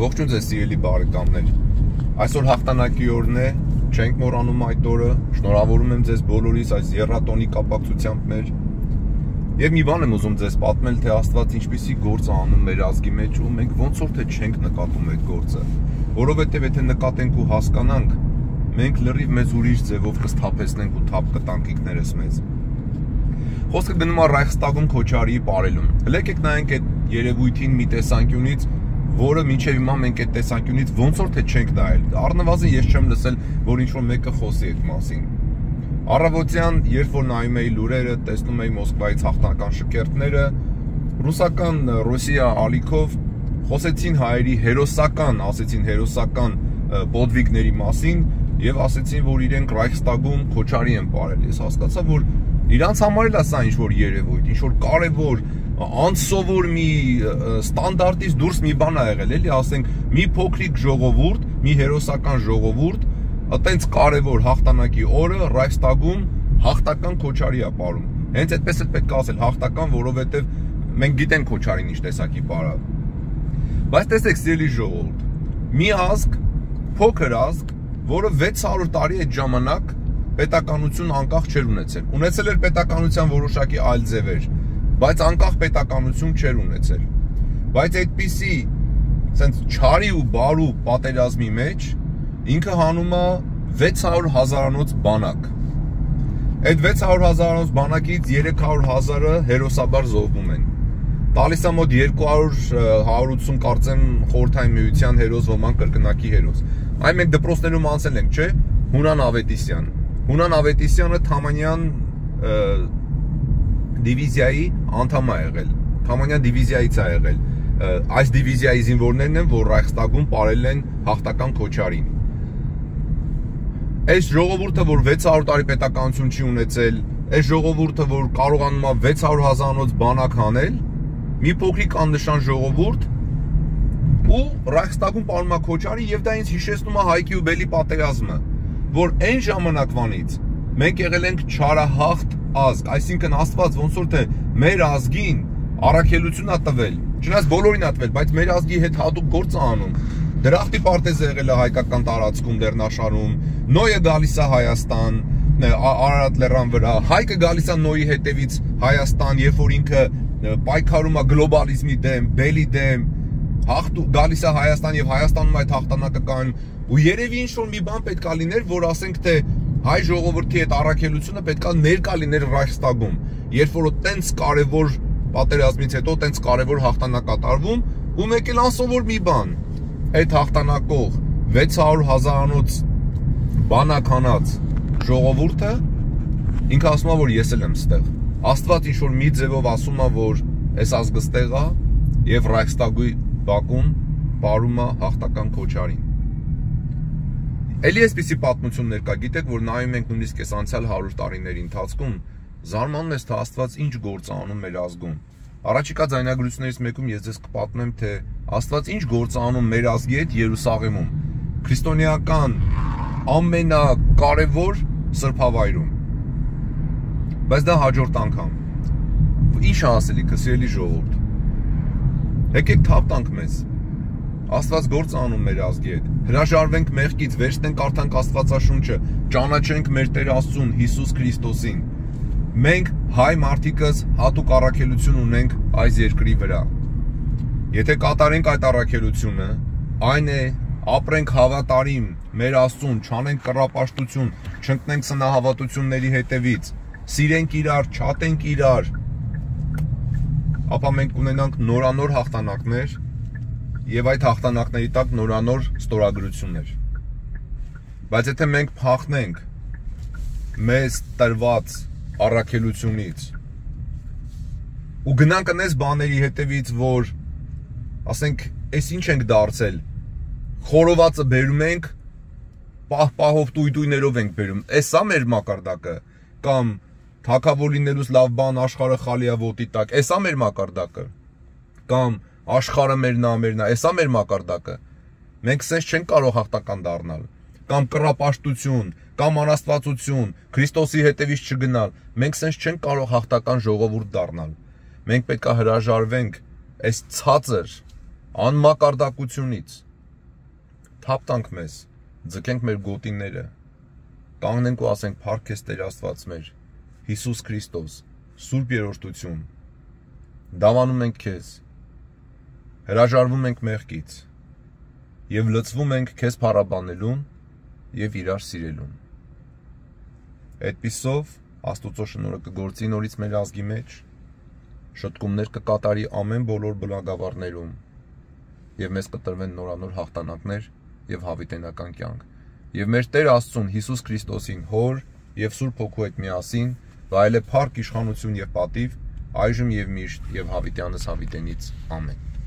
Ողջույն ձեզ սիրելի բարեկամներ։ Այսօր հաղթանակի օրն է, չենք մոռանում այդ օրը։ Շնորհավորում եմ ձեզ բոլորիս այս եռատոնի կապակցությամբ մեր։ Եվ մի բան եմ ուզում ձեզ պատմել, թե Աստված ինչպիսի գործ է անում մեր ազգի մեջ, ու մենք ոնց որ թե չենք նկատում այդ գործը, որովհետև եթե նկատենք ու հասկանանք, մենք լրիվ մեզ ուրիշ ձևով կսթափեցնենք ու թափ կտանք ինքներս մեզ։ Խոսքը գնում է Ռայխստագում քոչարիի պարելուն։ Հլեկեք նայենք այդ երևույթին մի տեսանկյունից, որը մինչև հիմա մենք այդ տեսանկյունից ոնց որ թե չենք նայել։ Առնվազն ես չեմ լսել, որ ինչ-որ մեկը խոսի այդ մասին։ Առավոտյան, երբ որ նայում էի լուրերը, տեսնում էի Մոսկվայից հաղթական շքերթները, ռուսական Ռոսիա ալիքով խոսեցին հայերի հերոսական պոդվիգների մասին եւ ասեցին, որ իրենք Ռայխստագում քոչարի են ապրել։ Ես հասկացա, որ իրանց համար էլ է սա ինչ-որ երևույթ, ինչ-որ կարևոր անսովոր մի ստանդարտից դուրս մի բան ա եղել, էլի ասենք մի փոքրիկ ժողովուրդ, մի հերոսական ժողովուրդ, այտենց կարևոր հաղթանակի օրը Ռայխստագում հաղթական քոչարի ա ապրում։ Հենց այդպես էլ պետք է ասել հաղթական, որովհետև մենք գիտենք քոչարին ինչ տեսակի պարա։ Բայց տեսեք սիրելի ժողովուրդ, մի ազգ, փոքր ազգ, որը 600 տարի այդ ժամանակ պետականություն անկախ չէր ունեցել։ Ունեցել էր պետականության որոշակի այլ ձևեր, բայց անկախ պետականություն չէր ունեցել։ Բայց այդպիսի սենց չարի ու բարու պատերազմի մեջ ինքը հանում է 600 հազարանոց բանակ։ Այդ 600 հազարանոց բանակից 300,000-ը հերոսաբար զոհվում են։ Տալիս է մոտ 200-180 կարծեմ խորհրդային միության հերոս, ոմանք կրկնակի հերոս։ Այն մենք դպրոցներում անցել ենք, չէ՞։ Հունան Ավետիսյան։ Հունան Ավետիսյանը Թամանյան դիվիզիայի անդամ է եղել։ Թամանյան դիվիզիայից է եղել։ Այս դիվիզիայի զինվորներն են, որ Ռայխստագում ապրել են հաղթական քոչարին։ Այս ժողովուրդը, որ 600 տարի պետականություն չի ունեցել, այս ժողովուրդը, որ կարողանում է 600 հազարանոց բանակ հանել, մի փոքրիկ աննշան ժողովուրդ ու Ռայխստագում ապրում է քոչարի եւ դա ինձ հիշեցնում է Հայքի ու Բելի պատերազմը, որ այն ժամանակվանից մենք եղել ենք չարահաղթ ազգ, այսինքն Աստված ոնց որ թե մեր ազգին առաքելություն ա տվել, չնայած բոլորին ա տվել, բայց մեր ազգի հետ հատուկ գործ ա անում։ Դրախտի պարտեզը եղել է հայկական տարածքում Լեռնաշարում, Նոյը գալիս է Հայաստան, Արարատ լեռան վրա, Հայկը գալիս է Նոյի հետևից Հայաստան, երբ որ ինքը պայքարում է գլոբալիզմի դեմ, Բելի դեմ, գալիս է Հայաստան եւ Հայաստանում այդ հաղթանակը կան, ու երևի ինչ-որ մի բան պետք է լիներ, որ ասենք թե հայ ժողովրդի այդ առաքելությունը պետք է ներկա լիներ Ռայխստագում, երբ որ տենց կարևոր պատերազմից հետո տենց կարևոր հաղթանակ կատարվում, ու մեկ էլ անսովոր մի բան, այդ հաղթանակող 600 հազարանոց բանակ հանած ժողովուրդը ինքը ասում է, որ ես էլ եմ ստեղ։ Աստված ինչ-որ մի ձևով ասում է, որ այս ազգը ստեղ է եւ Ռայխստագի բակում ապրում է հաղթական քոչարին։ Էլի այսպիսի պատմություն ներկա, գիտեք, որ նայում ենք նույնիսկ այս անցյալ 100 տարիների ընթացքում, զարմանում ես, թե Աստված ինչ գործ է անում մեր ազգում։ Առաջիկա ձայնագրություններից մեկում ես ձեզ կպատմեմ, թե Աստված ինչ գործ է անում մեր ազգի հետ Երուսաղեմում, քրիստոնեական ամենակարևոր սրբավայրում։ Բայց դա հաջորդ անգամ։ Ինչ ասելիքը, սիրելի ժողովուրդ։ Եկեք թափ տանք մեզ։ Աստված գործ անում մեր ազգի հետ, հրաժարվենք մեղքից, վերցնենք արդանք Աստվածաշունչը, ճանաչենք մեր Տեր Աստծուն Հիսուս Քրիստոսին։ Մենք հայ մարդիկս հատուկ առաքելություն ունենք այս երկրի վրա։ Եթե կատարենք այդ առաքելությունը, այն է ապրենք հավատարիմ մեր Աստծուն, չանենք կռապաշտություն, չընկնենք սնահավատությունների հետևից, սիրենք իրար, չատենք իրար, ապա մենք կունենանք նորանոր հաղթանակներ եւ այդ հաղթանակների տակ նորանոր ստորագրություններ։ Բայց եթե մենք փախնենք մեզ տրված առաքելությունից ու գնանք այնպես բաների հետևից, որ ասենք, այս ինչ ենք դարձել, խորովածը բերում ենք, պահով տույներով ենք բերում, էսա մեր մակարդակը, կամ թագավոր լինելուց լավ բան աշխարհը խալի է ոտի տակ, էսա մեր մակարդակը, կամ աշխարհը մերնա, էսա մեր մակարդակը։ Մենք սենց չենք կարող հաղթական դառնալ, կամ կռապաշտություն, կամ անաստվածություն, Քրիստոսի հետևից չգնալ, մենք սենց չենք կարող հաղթական ժողովուրդ դառնալ։ Մենք պետք է հրաժարվենք այս ցածր անմակարդակությունից, թափտանք մեզ, ձգենք մեր գոտիները, կանգնենք ու ասենք փառք քեզ Տեր Աստված մեր, Հիսուս Քրիստոս, Սուրբ Երրորդություն, դավանում ենք քեզ, հրաժարվում ենք մեղքից եւ լցվում ենք քեզ փառաբանելուն եւ իրար սիրելուն։ Այդպիսով Աստուծո շնորհը կգործի նորից մեր ազգի մեջ, շտկումներ կկատարի ամեն բոլոր բնակավարներում եւ մեզ կտրվեն նորանոր հաղթանակներ եւ հավիտենական կյանք։ Եվ մեր Տեր Աստծուն Հիսուս Քրիստոսին Հոր եւ Սուրբ Հոգու հետ միասին վայելե փառք, իշխանություն եւ պատիվ այժմ եւ միշտ եւ հավիտյանս հավիտենից ամեն։